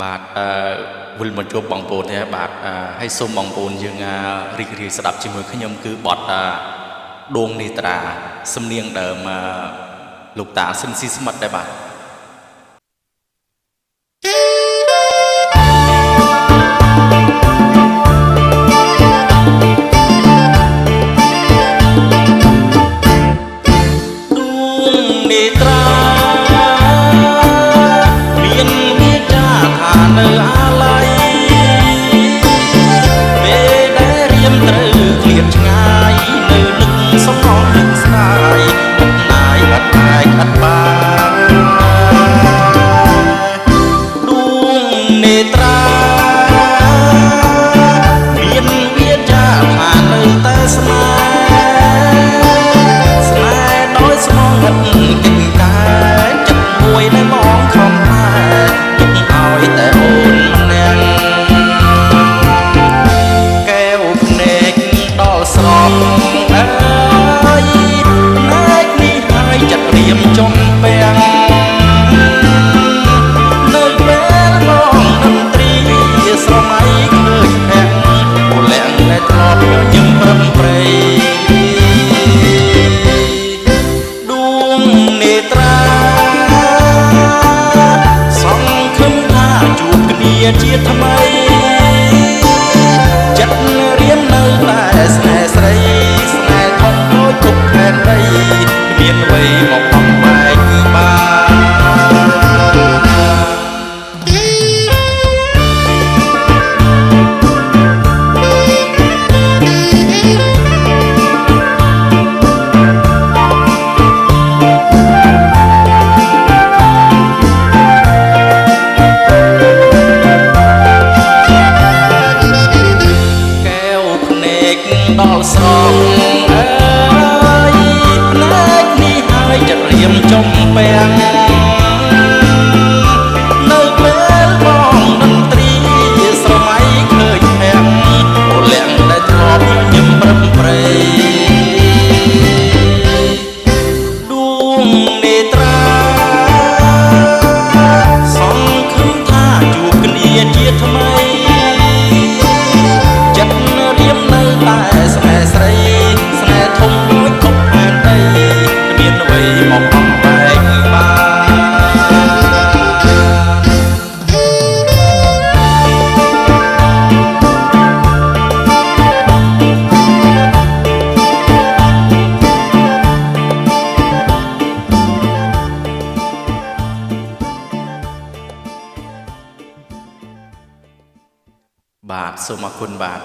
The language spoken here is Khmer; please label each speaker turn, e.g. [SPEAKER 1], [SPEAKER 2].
[SPEAKER 1] បាទវិលមកជួបបងប្អូនទេបាទហើយសូមបងប្អូនយើងរីករាយស្ដាប់ជាមួយខ្ញុំគឺបទដួងនេត្រាសំនៀងដើមលោកតាស៊ិនស៊ីស្មិតដែរបាទដួងនេត្រាមានវាចាថានៅអាឡ័យពេលដែលរៀមត្រូវឃ្លាតឆ្ងាយនៅនឹកសំឡងនឹកស្ដាយអត់ណាយអត់អាយអត់បានដួងនេត្រាមានវាចាថានៅតែស្នេហ៍ស្នេហ៍ដោយស្មងហិតគិតកាយចិត្តមួយដែលមองខំតែទុកឲ្យតែអូនម្នាក់កែវភ្នែកដល់ស្រស់អើយណែកនេះហើយចិត្តរៀមចំពាំងនៅពេលបងនឹងត្រីស្រមៃឃើញភ័ក្រពលៈដែលធ្លាប់ញឹមប្រឹងប្រែងដួងនេត្រាសង្ឃឹមថាជួបគ្នាជាថ្មីចិត្តរៀមនៅតែស្នេហ៍ស្រីស្នេហ៍ធំតូចគ្រប់ផែនដីគ្មានអ្វីមកបំបែកបាដល់ស្រស់អើយផ្នែកនេះហើយចិត្តរៀមចំពាំងនៅពេលបងនឹងត្រីស្រមៃឃើញភ័ក្រពលៈដែលធ្លាប់ញឹមប្រឹងប្រែងដួងនេត្រាសង្ឃឹមថាជួបគ្នាជាថ្មីចិត្តរៀមនៅតែស្នេហ៍ស្រីស្នេហ៍ធំមួយគ្រប់ផែនដីគ្មានអ្វីមកបំបែកបាទសូមអរគុណបាទ